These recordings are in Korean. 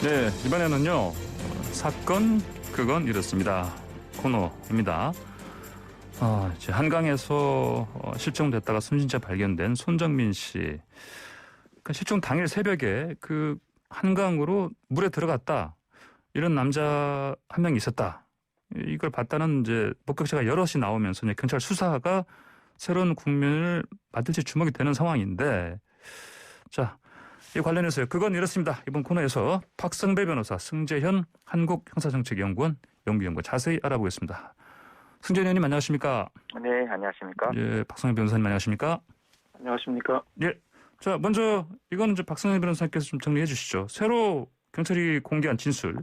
네, 이번에는요, 사건, 그건 이렇습니다. 코너입니다. 이제 한강에서 실종됐다가 숨진 채 발견된 손정민 씨. 그러니까 실종 당일 새벽에 그 한강으로 물에 들어갔다. 이런 남자 한 명 있었다. 이걸 봤다는 이제 목격자가 여럿이 나오면서 이제 경찰 수사가 새로운 국면을 맞을지 주목이 되는 상황인데, 자, 이 관련해서요. 그건 이렇습니다. 이번 코너에서 박성배 변호사, 승재현 한국형사정책연구원 연구위원과 자세히 알아보겠습니다. 승재현 의원님 안녕하십니까? 네, 안녕하십니까? 예, 박성배 변호사님 안녕하십니까? 안녕하십니까? 예. 자, 먼저 이건 이제 박성배 변호사님께서 좀 정리해 주시죠. 새로 경찰이 공개한 진술.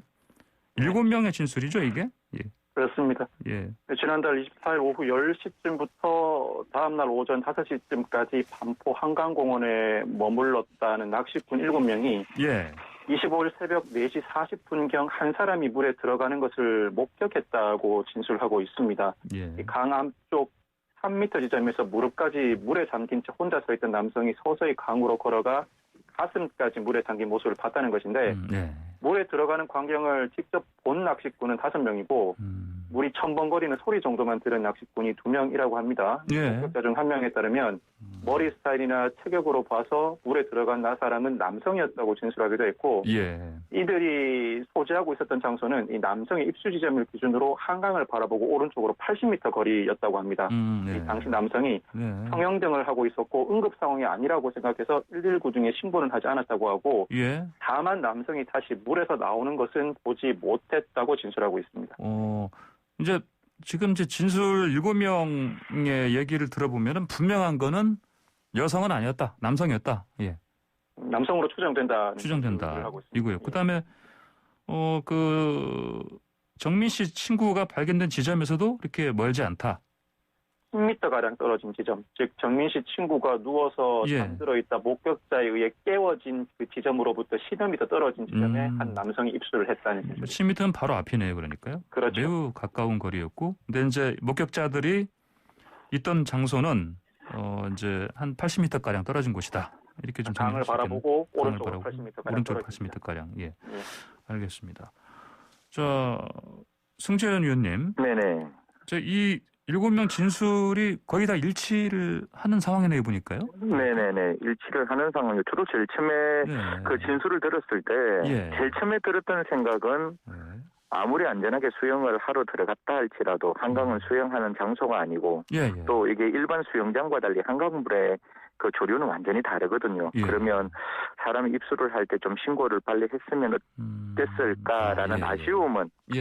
7명의 진술이죠, 이게? 예. 그렇습니다. 예. 지난달 24일 오후 10시쯤부터 다음날 오전 5시쯤까지 반포 한강공원에 머물렀다는 낚시꾼 7명이 예. 25일 새벽 4시 40분경 한 사람이 물에 들어가는 것을 목격했다고 진술하고 있습니다. 예. 강 앞쪽 3m 지점에서 무릎까지 물에 잠긴 채 혼자 서 있던 남성이 서서히 강으로 걸어가 가슴까지 물에 잠긴 모습을 봤다는 것인데 예. 물에 들어가는 광경을 직접 본 낚시꾼은 5명이고 물이 첨벙거리는 소리 정도만 들은 낚시꾼이 2명이라고 합니다. 예. 목격자 중 1명에 따르면 머리 스타일이나 체격으로 봐서 물에 들어간 사람은 남성이었다고 진술하기도 했고 예. 이들이 소지하고 있었던 장소는 이 남성의 입수 지점을 기준으로 한강을 바라보고 오른쪽으로 80m 거리였다고 합니다. 예. 이 당시 남성이 예. 성형등을 하고 있었고 응급 상황이 아니라고 생각해서 119 중에 신고는 하지 않았다고 하고 예. 다만 남성이 다시 물에서 나오는 것은 보지 못했다고 진술하고 있습니다. 이제 지금 이제 진술 7명의 얘기를 들어보면은 분명한 거는 여성은 아니었다. 남성이었다. 예. 남성으로 추정된다. 추정된다. 이고요. 그다음에 정민 씨 친구가 발견된 지점에서도 이렇게 멀지 않다. 10m가량 떨어진 지점, 즉 정민 씨 친구가 누워서 예. 잠들어 있다 목격자에 의해 깨워진 그 지점으로부터 10여 m 떨어진 지점에 한 남성이 입수를 했다는 거죠. 10m는 바로 앞이네요. 그러니까요. 그렇죠. 매우 가까운 거리였고, 근데 이제 목격자들이 있던 장소는 이제 한 80m 가량 떨어진 곳이다. 이렇게 좀 강을 바라보고 오른쪽으로 바라보고 80m 가량 오른쪽 떨어진 80m 가량. 예. 예. 알겠습니다. 자, 승재현 의원님. 네네. 이 7명 진술이 거의 다 일치를 하는 상황이네요, 보니까요. 네네네. 일치를 하는 상황이에요. 저도 제일 처음에 네. 그 진술을 들었을 때 예. 제일 처음에 들었던 생각은 네. 아무리 안전하게 수영을 하러 들어갔다 할지라도 한강은 수영하는 장소가 아니고 예, 예. 또 이게 일반 수영장과 달리 한강물의 그 조류는 완전히 다르거든요. 예. 그러면 사람이 입수를 할 때 좀 신고를 빨리 했으면 어땠을까라는 예,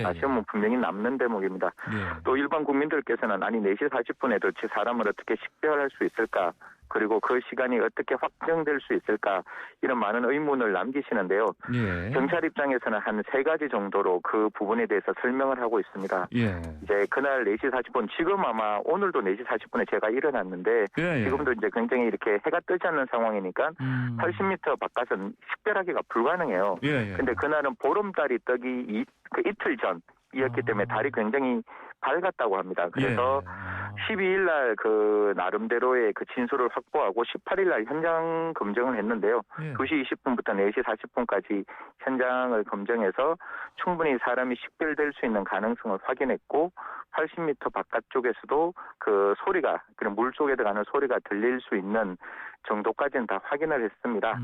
예. 아쉬움은 분명히 남는 대목입니다. 예. 또 일반 국민들께서는 아니 4시 40분에 도대체 사람을 어떻게 식별할 수 있을까? 그리고 그 시간이 어떻게 확정될 수 있을까? 이런 많은 의문을 남기시는데요. 예. 경찰 입장에서는 한 3가지 정도로 그 부분에 대해서 설명을 하고 있습니다. 예. 이제 그날 4시 40분, 지금 아마 오늘도 4시 40분에 제가 일어났는데 예, 예. 지금도 이제 굉장히 이렇게 해가 뜨지 않는 상황이니까 80m 바깥은 식별하기가 불가능해요. 예, 예. 근데 그날은 보름달이 뜨기 그 이틀 전이었기 때문에 달이 굉장히 밝았다고 합니다. 그래서 예. 12일 날 그 나름대로의 그 진술을 확보하고 18일 날 현장 검증을 했는데요. 예. 2시 20분부터 4시 40분까지 현장을 검증해서 충분히 사람이 식별될 수 있는 가능성을 확인했고 80m 바깥쪽에서도 그 소리가 그런 물 속에 들어가는 소리가 들릴 수 있는 정도까지는 다 확인을 했습니다.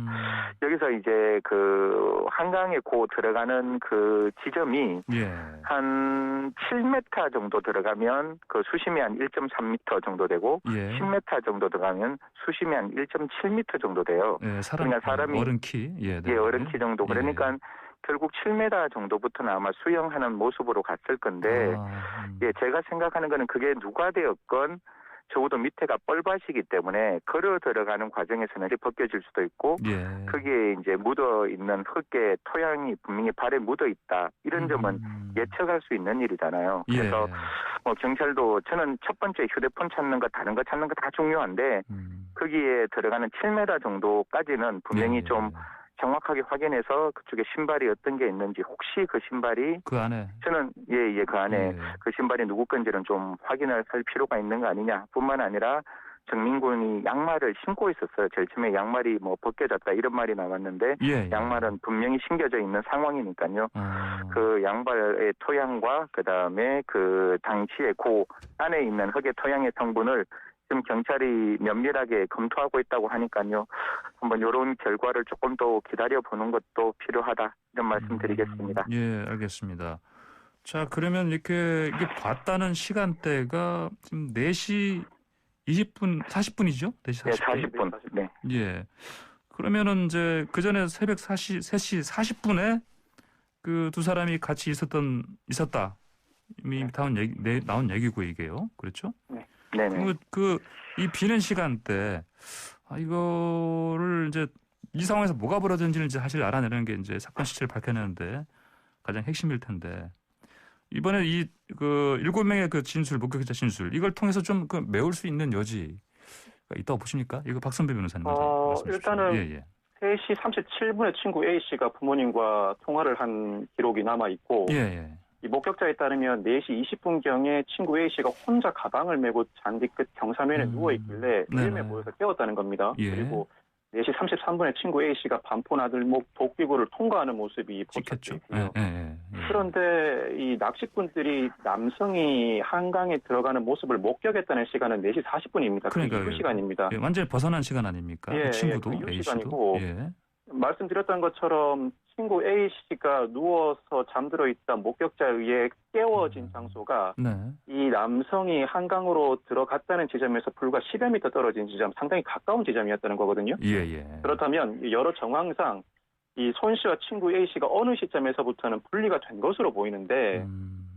여기서 이제 그 한강에 고 들어가는 그 지점이 예. 한 7m 정도 들어가면 그 수심이 한 1.3m 정도 되고 예. 10m 정도 들어가면 수심이 한 1.7m 정도 돼요. 예, 그러니까 사람이 어른 키. 예, 네. 예, 어른 키 정도. 예. 그러니까 결국 7m 정도부터는 아마 수영하는 모습으로 갔을 건데 예, 제가 생각하는 거는 그게 누가 되었건 적어도 밑에가 뻘밭이기 때문에 걸어 들어가는 과정에서는 벗겨질 수도 있고 예. 거기에 이제 묻어 있는 흙의 토양이 분명히 발에 묻어 있다. 이런 점은 예측할 수 있는 일이잖아요. 그래서 예. 경찰도 저는 첫 번째 휴대폰 찾는 거 다른 거 찾는 거 다 중요한데 거기에 들어가는 7m 정도까지는 분명히 예. 좀 정확하게 확인해서 그쪽에 신발이 어떤 게 있는지 혹시 그 신발이 그 안에 저는 그 안에 예. 그 신발이 누구 건지는 좀 확인을 할 필요가 있는 거 아니냐 뿐만 아니라 정민군이 양말을 신고 있었어요. 제일 처음에 양말이 뭐 벗겨졌다 이런 말이 나왔는데 예. 양말은 분명히 신겨져 있는 상황이니까요. 그 양발의 토양과 그다음에 그 당시에 그 안에 있는 흙의 토양의 성분을 지금 경찰이 면밀하게 검토하고 있다고 하니까요. 한번 이런 결과를 조금 더 기다려보는 것도 필요하다 이런 말씀드리겠습니다. 예, 알겠습니다. 자, 그러면 이게 봤다는 시간대가 지금 4시 20분, 40분이죠? 4시 네, 40분. 40분. 네. 예. 그러면은 이제 그 전에 새벽 3시 40분에 그 두 사람이 같이 있었다. 이미 나온 얘기고 이게요. 그렇죠? 네네. 이 비는 시간대 이거를 이제 이 상황에서 뭐가 벌어졌는지를 이제 사실 알아내는 게 이제 사건 시체를 밝혀내는데 가장 핵심일 텐데 이번에 이 그 7명의 그 목격자 진술 이걸 통해서 좀 그 메울 수 있는 여지가 있다고 보십니까? 이거 박선배 변호사님 먼저 말씀해 주시죠. 일단은 예. 3시 37분에 친구 A씨가 부모님과 통화를 한 기록이 남아있고 예. 이 목격자에 따르면 4시 20분경에 친구 A씨가 혼자 가방을 메고 잔디 끝 경사면에 누워있길래 이름에 모여서 깨웠다는 겁니다. 예. 그리고 4시 33분에 친구 A씨가 반포나들목 독비구를 통과하는 모습이 포착돼 있고요. 그런데 이 낚시꾼들이 남성이 한강에 들어가는 모습을 목격했다는 시간은 4시 40분입니다. 그러니까요. 그 시간입니다. 예, 완전히 벗어난 시간 아닙니까? 예, 그 친구도 그 A씨도. 시간이고 예. 말씀드렸던 것처럼 친구 A씨가 누워서 잠들어 있던 목격자에 의해 깨워진 장소가 이 남성이 한강으로 들어갔다는 지점에서 불과 10여 미터 떨어진 지점, 상당히 가까운 지점이었다는 거거든요. 예. 그렇다면 여러 정황상 이 손 씨와 친구 A씨가 어느 시점에서부터는 분리가 된 것으로 보이는데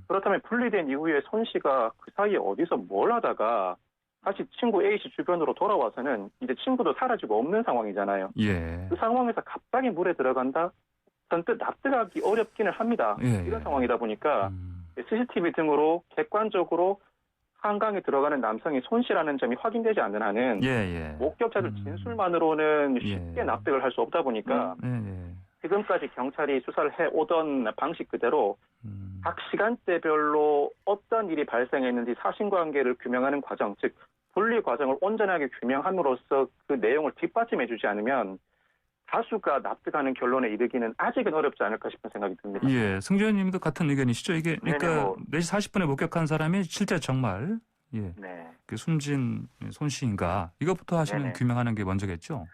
그렇다면 분리된 이후에 손 씨가 그 사이에 어디서 뭘 하다가 다시 친구 A씨 주변으로 돌아와서는 이제 친구도 사라지고 없는 상황이잖아요. 예. 그 상황에서 갑자기 물에 들어간다? 선뜻 납득하기 어렵기는 합니다. 이런 상황이다 보니까 CCTV 등으로 객관적으로 한강에 들어가는 남성이 손 씨라는 점이 확인되지 않는 한은 목격자들 진술만으로는 쉽게 납득을 할 수 없다 보니까 지금까지 경찰이 수사를 해오던 방식 그대로 각 시간대별로 어떤 일이 발생했는지 사실관계를 규명하는 과정, 즉 분리 과정을 온전하게 규명함으로써 그 내용을 뒷받침해주지 않으면 다수가 납득하는 결론에 이르기는 아직은 어렵지 않을까 싶은 생각이 듭니다. 예, 승재 의원님도 같은 의견이시죠? 이게 그러니까 4시 40분에 목격한 사람이 실제 정말 그 숨진 손 씨인가 이것부터 하시면 규명하는 게 먼저겠죠?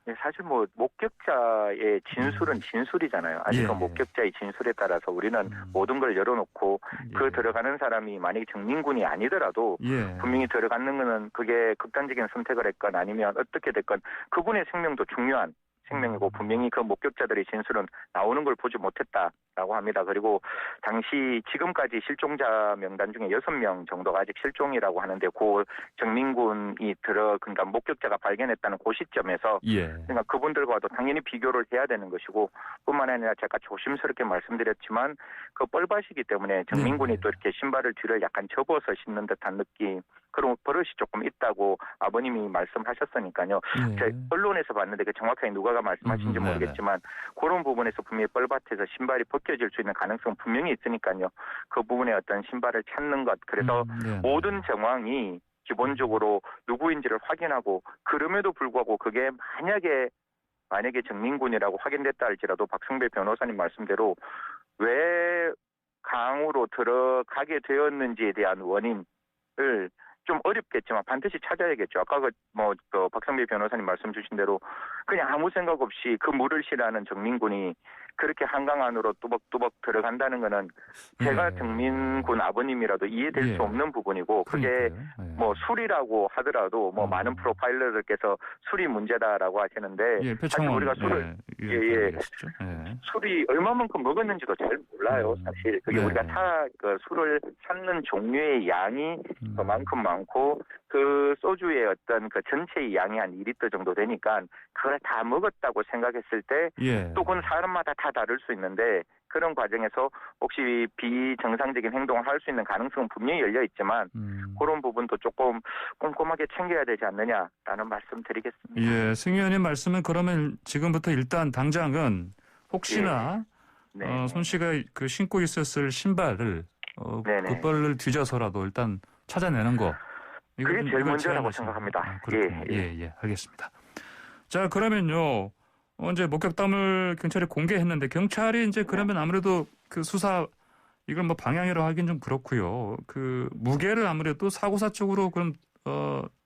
네, 사실 뭐 목격자의 진술은 진술이잖아요. 아직은 목격자의 진술에 따라서 우리는 모든 걸 열어놓고 그 들어가는 사람이 만약에 정민군이 아니더라도 분명히 들어가는 거는 그게 극단적인 선택을 했건 아니면 어떻게 됐건 그분의 생명도 중요한 생명이고 분명히 그 목격자들의 진술은 나오는 걸 보지 못했다라고 합니다. 그리고 당시 지금까지 실종자 명단 중에 6명 정도가 아직 실종이라고 하는데 그 정민군이 그러니까 목격자가 발견했다는 그 시점에서 그러니까 그분들과도 당연히 비교를 해야 되는 것이고 뿐만 아니라 제가 조심스럽게 말씀드렸지만 그 뻘밭이기 때문에 정민군이 또 이렇게 신발을 뒤를 약간 접어서 신는 듯한 느낌 그런 버릇이 조금 있다고 아버님이 말씀하셨으니까요. 제가 언론에서 봤는데 그 정확하게 누가 말씀하신지 모르겠지만 그런 부분에서 분명히 뻘밭에서 신발이 벗겨질 수 있는 가능성은 분명히 있으니까요. 그 부분에 어떤 신발을 찾는 것 그래서 모든 정황이 기본적으로 누구인지를 확인하고 그럼에도 불구하고 그게 만약에 정민군이라고 확인됐다 할지라도 박승배 변호사님 말씀대로 왜 강으로 들어가게 되었는지에 대한 원인을 좀 어렵겠지만 반드시 찾아야겠죠. 아까 그 박성배 변호사님 말씀 주신 대로 그냥 아무 생각 없이 그 물을 싫어하는 정민군이 그렇게 한강 안으로 뚜벅뚜벅 들어간다는 거는 제가 정민군 아버님이라도 이해될 수 없는 부분이고 그게 뭐 술이라고 하더라도 뭐 많은 프로파일러들께서 술이 문제다라고 하시는데 사실 우리가 술을 술이 얼마만큼 먹었는지도 잘 몰라요. 사실 그게 우리가 그 술을 찾는 종류의 양이 그만큼 많고 그 소주의 어떤 그 전체의 양이 한 2리터 정도 되니까 그걸 다 먹었다고 생각했을 때 또 그건 사람마다 다 다를 수 있는데 그런 과정에서 혹시 비정상적인 행동을 할 수 있는 가능성은 분명히 열려 있지만 그런 부분도 조금 꼼꼼하게 챙겨야 되지 않느냐라는 말씀 드리겠습니다. 예, 승 의원님 말씀은 그러면 지금부터 일단 당장은 혹시나 손 씨가 그 신고 있었을 신발을 그 뻘을 뒤져서라도 일단 찾아내는 거 그게 제일 먼저라고 제안하신- 생각합니다. 예, 알겠습니다. 자, 그러면요. 이제 목격담을 경찰에 공개했는데 경찰이 이제 그러면 아무래도 그 수사 이걸 뭐 방향이라고 하긴 좀 그렇고요. 그 무게를 아무래도 사고사 쪽으로 그럼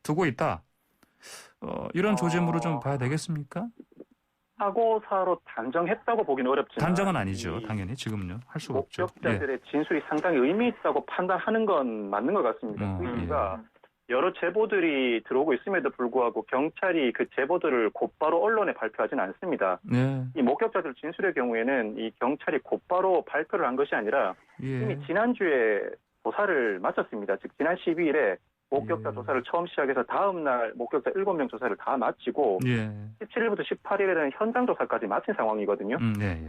두고 있다. 이런 조짐으로 좀 봐야 되겠습니까? 사고사로 단정했다고 보기는 어렵지만 단정은 아니죠. 당연히 지금요. 할 수가 없죠. 목격자들의 진술이 상당히 의미 있다고 판단하는 건 맞는 것 같습니다. 그 이유가 여러 제보들이 들어오고 있음에도 불구하고 경찰이 그 제보들을 곧바로 언론에 발표하지는 않습니다. 네. 이 목격자들 진술의 경우에는 이 경찰이 곧바로 발표를 한 것이 아니라 이미 지난주에 조사를 마쳤습니다. 즉 지난 12일에 목격자 조사를 처음 시작해서 다음 날 목격자 7명 조사를 다 마치고 17일부터 18일에는 현장 조사까지 마친 상황이거든요.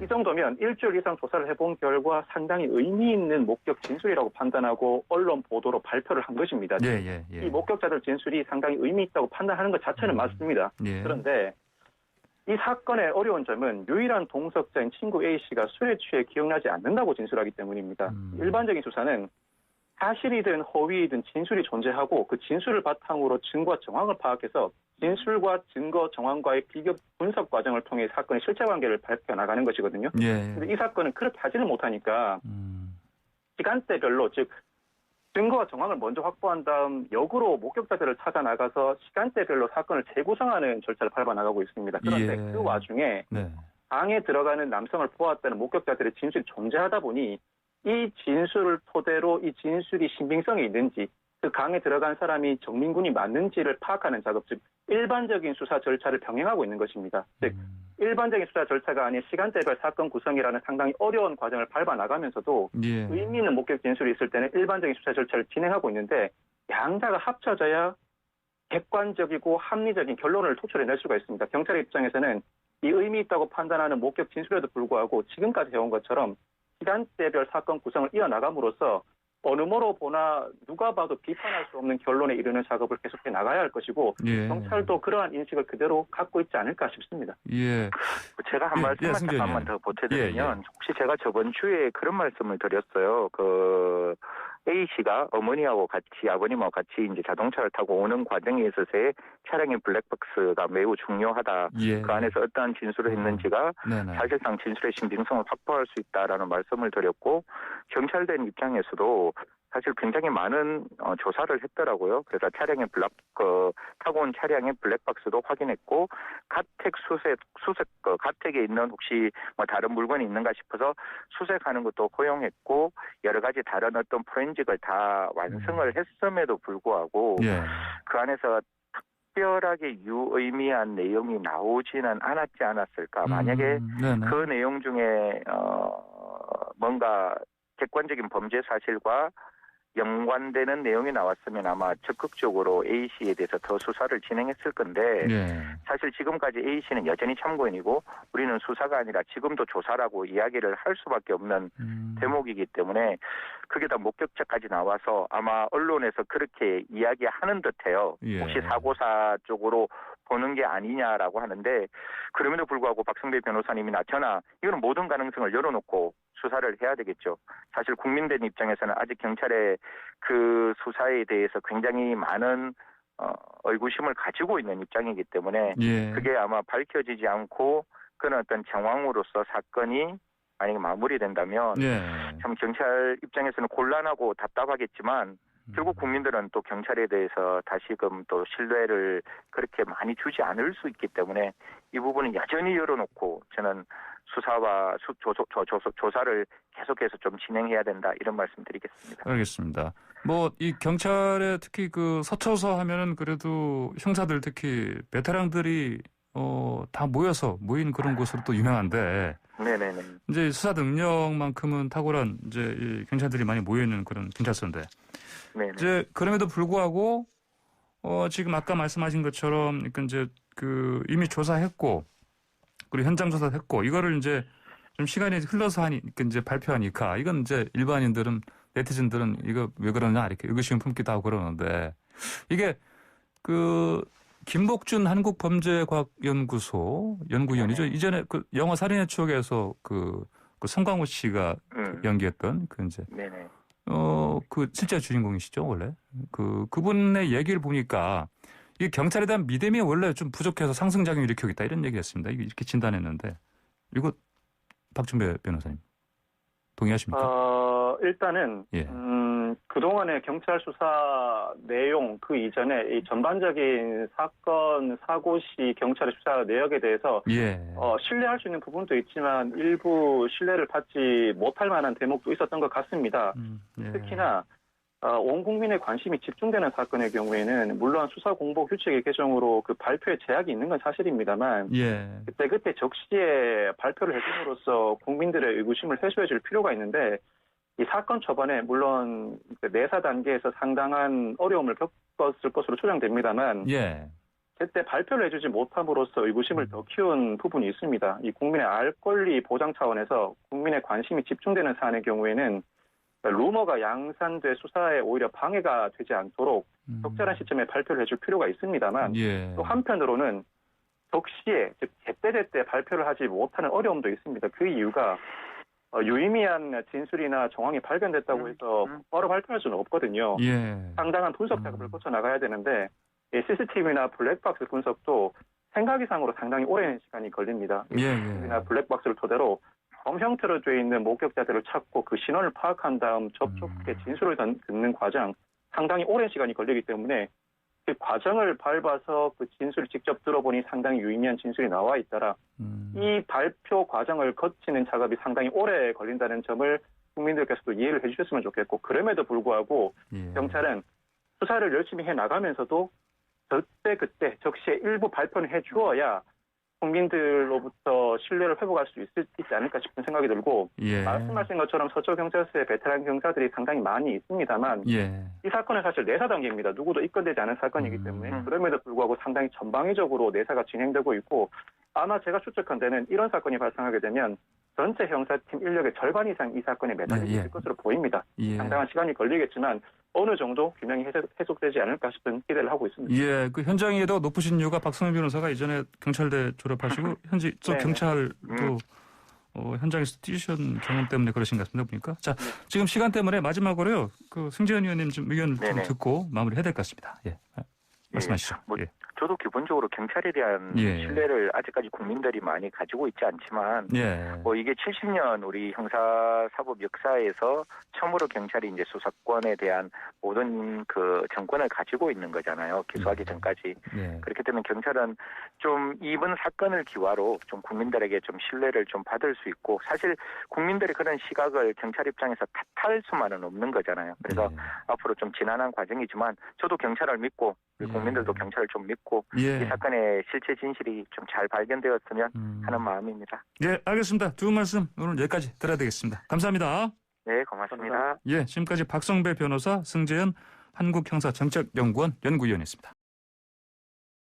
이 정도면 일주일 이상 조사를 해본 결과 상당히 의미 있는 목격 진술이라고 판단하고 언론 보도로 발표를 한 것입니다. 이 목격자들 진술이 상당히 의미 있다고 판단하는 것 자체는 맞습니다. 그런데 이 사건의 어려운 점은 유일한 동석자인 친구 A씨가 술에 취해 기억나지 않는다고 진술하기 때문입니다. 일반적인 수사는 사실이든 허위이든 진술이 존재하고 그 진술을 바탕으로 증거와 정황을 파악해서 진술과 증거 정황과의 비교 분석 과정을 통해 사건의 실체관계를 밝혀 나가는 것이거든요. 그런데 이 사건은 그렇게 하지는 못하니까 시간대별로 즉 증거와 정황을 먼저 확보한 다음 역으로 목격자들을 찾아 나가서 시간대별로 사건을 재구성하는 절차를 밟아 나가고 있습니다. 그런데 그 와중에 방에 들어가는 남성을 보았다는 목격자들의 진술이 존재하다 보니 이 진술을 토대로 이 진술이 신빙성이 있는지 그 강에 들어간 사람이 정민군이 맞는지를 파악하는 작업, 즉 일반적인 수사 절차를 병행하고 있는 것입니다. 즉 일반적인 수사 절차가 아닌 시간대별 사건 구성이라는 상당히 어려운 과정을 밟아 나가면서도 의미 있는 목격 진술이 있을 때는 일반적인 수사 절차를 진행하고 있는데 양자가 합쳐져야 객관적이고 합리적인 결론을 도출해낼 수가 있습니다. 경찰의 입장에서는 이 의미 있다고 판단하는 목격 진술에도 불구하고 지금까지 해온 것처럼 시간대별 사건 구성을 이어나감으로써 어느 모로 보나 누가 봐도 비판할 수 없는 결론에 이르는 작업을 계속해 나가야 할 것이고 경찰도 그러한 인식을 그대로 갖고 있지 않을까 싶습니다. 제가 한 말씀 잠깐만 더 보태드리면 혹시 제가 저번 주에 그런 말씀을 드렸어요. 그 A 씨가 어머니하고 같이 아버님하고 같이 이제 자동차를 타고 오는 과정에 있어서의 차량의 블랙박스가 매우 중요하다. 그 안에서 어떠한 진술을 했는지가 사실상 진술의 신빙성을 확보할 수 있다라는 말씀을 드렸고 경찰된 입장에서도 사실 굉장히 많은 조사를 했더라고요. 그래서 차량의 타고 온 차량의 블랙박스도 확인했고 가택에 있는 혹시 뭐 다른 물건이 있는가 싶어서 수색하는 것도 허용했고 여러 가지 다른 어떤 포렌식을 다 완성을 했음에도 불구하고 그 안에서 특별하게 유의미한 내용이 나오지는 않았지 않았을까. 만약에 그 내용 중에 뭔가 객관적인 범죄 사실과 연관되는 내용이 나왔으면 아마 적극적으로 A씨에 대해서 더 수사를 진행했을 건데 사실 지금까지 A씨는 여전히 참고인이고 우리는 수사가 아니라 지금도 조사라고 이야기를 할 수밖에 없는 대목이기 때문에 그게 다 목격자까지 나와서 아마 언론에서 그렇게 이야기하는 듯해요. 혹시 사고사 쪽으로 보는 게 아니냐라고 하는데 그럼에도 불구하고 박성배 변호사님이나 저나 이거는 모든 가능성을 열어놓고 수사를 해야 되겠죠. 사실 국민들 입장에서는 아직 경찰의 그 수사에 대해서 굉장히 많은 의구심을 가지고 있는 입장이기 때문에 그게 아마 밝혀지지 않고 그런 어떤 정황으로서 사건이 만약에 마무리된다면 참 경찰 입장에서는 곤란하고 답답하겠지만 결국 국민들은 또 경찰에 대해서 다시금 또 신뢰를 그렇게 많이 주지 않을 수 있기 때문에 이 부분은 여전히 열어놓고 저는 수사와 조사를 계속해서 좀 진행해야 된다 이런 말씀드리겠습니다. 알겠습니다. 뭐 이 경찰에 특히 그 서초서 하면은 그래도 형사들 특히 베테랑들이 다 모인 그런 곳으로 또 유명한데. 네네네. 이제 수사 능력만큼은 탁월한 이제 이 경찰들이 많이 모여 있는 그런 경찰서인데. 이제 그럼에도 불구하고 지금 아까 말씀하신 것처럼 그러니까 이제 그 이미 조사했고 그리고 현장 조사했고 이거를 이제 좀 시간이 흘러서 하니까 이제 발표하니까 이건 이제 일반인들은 네티즌들은 이거 왜 그러냐 이렇게 의구심 품기도 하고 그러는데 이게 그 김복준 한국범죄과학연구소 연구위원이죠. 이전에 그 영화 살인의 추억에서 그 송강호 씨가 연기했던 그 이제 그 실제 주인공이시죠, 원래. 그분의 얘기를 보니까 이게 경찰에 대한 믿음이 원래 좀 부족해서 상승작용을 일으키고 있다 이런 얘기였습니다. 이렇게 진단했는데 이거 박준배 변호사님 동의하십니까? 일단은 예. 그동안의 경찰 수사 내용 그 이전에 이 전반적인 사건 사고 시 경찰의 수사 내역에 대해서 예. 신뢰할 수 있는 부분도 있지만 일부 신뢰를 받지 못할 만한 대목도 있었던 것 같습니다. 예. 특히나 온 국민의 관심이 집중되는 사건의 경우에는 물론 수사 공보 규칙의 개정으로 그 발표에 제약이 있는 건 사실입니다만 예. 그때 적시에 발표를 해줌으로써 국민들의 의구심을 해소해 줄 필요가 있는데 이 사건 초반에 물론 내사 단계에서 상당한 어려움을 겪었을 것으로 추정됩니다만 예. 그때 발표를 해주지 못함으로써 의구심을 더 키운 부분이 있습니다. 이 국민의 알 권리 보장 차원에서 국민의 관심이 집중되는 사안의 경우에는 루머가 양산돼 수사에 오히려 방해가 되지 않도록 적절한 시점에 발표를 해줄 필요가 있습니다만 예. 또 한편으로는 적시에 즉 제때제때 발표를 하지 못하는 어려움도 있습니다. 그 이유가 유의미한 진술이나 정황이 발견됐다고 해서 바로 발표할 수는 없거든요. 예. 상당한 분석 작업을 거쳐 나가야 되는데 CCTV나 블랙박스 분석도 생각 이상으로 상당히 오랜 시간이 걸립니다. 예. CCTV나 블랙박스를 토대로 범 형태로 되어 있는 목격자들을 찾고 그 신원을 파악한 다음 접촉의 진술을 듣는 과정 상당히 오랜 시간이 걸리기 때문에 그 과정을 밟아서 그 진술을 직접 들어보니 상당히 유의미한 진술이 나와 있더라. 이 발표 과정을 거치는 작업이 상당히 오래 걸린다는 점을 국민들께서도 이해를 해주셨으면 좋겠고 그럼에도 불구하고 예. 경찰은 수사를 열심히 해나가면서도 그때 적시에 일부 발표는 해주어야 국민들로부터 신뢰를 회복할 수 있지 않을까 싶은 생각이 들고 예. 말씀하신 것처럼 서초경찰서에 베테랑 경사들이 상당히 많이 있습니다만 예. 이 사건은 사실 내사 단계입니다. 누구도 입건되지 않은 사건이기 때문에 그럼에도 불구하고 상당히 전방위적으로 내사가 진행되고 있고 아마 제가 추측한 데는 이런 사건이 발생하게 되면 전체 형사팀 인력의 절반 이상 이 사건에 매달리게 될 것으로 보입니다. 예. 상당한 시간이 걸리겠지만 어느 정도 규명이 해석되지 않을까 싶은 기대를 하고 있습니다. 예, 그 현장에도 높으신 이유가 박성현 변호사가 이전에 경찰대 졸업하시고 현재 또 경찰도 현장에서 뛰신 경험 때문에 그러신 것 같습니다. 보니까 자 지금 시간 때문에 마지막으로요 그 승재현 의원님 좀 의견 좀 듣고 마무리해야 될 것 같습니다. 예, 말씀하시죠. 예. 저도 기본적으로 경찰에 대한 신뢰를 아직까지 국민들이 많이 가지고 있지 않지만 이게 70년 우리 형사사법 역사에서 처음으로 경찰이 이제 수사권에 대한 모든 그 정권을 가지고 있는 거잖아요. 기소하기 전까지. 그렇기 때문에 경찰은 좀 이번 사건을 기화로 좀 국민들에게 좀 신뢰를 좀 받을 수 있고 사실 국민들이 그런 시각을 경찰 입장에서 탓할 수만은 없는 거잖아요. 그래서 앞으로 좀 지난한 과정이지만 저도 경찰을 믿고 우리 국민들도 경찰을 좀 믿고 이 사건의 실체 진실이 좀 잘 발견되었으면 하는 마음입니다. 예, 알겠습니다. 두 말씀 오늘 여기까지 들어야 되겠습니다. 감사합니다. 네, 고맙습니다. 예, 지금까지 박성배 변호사, 승재현 한국형사정책연구원 연구위원이었습니다.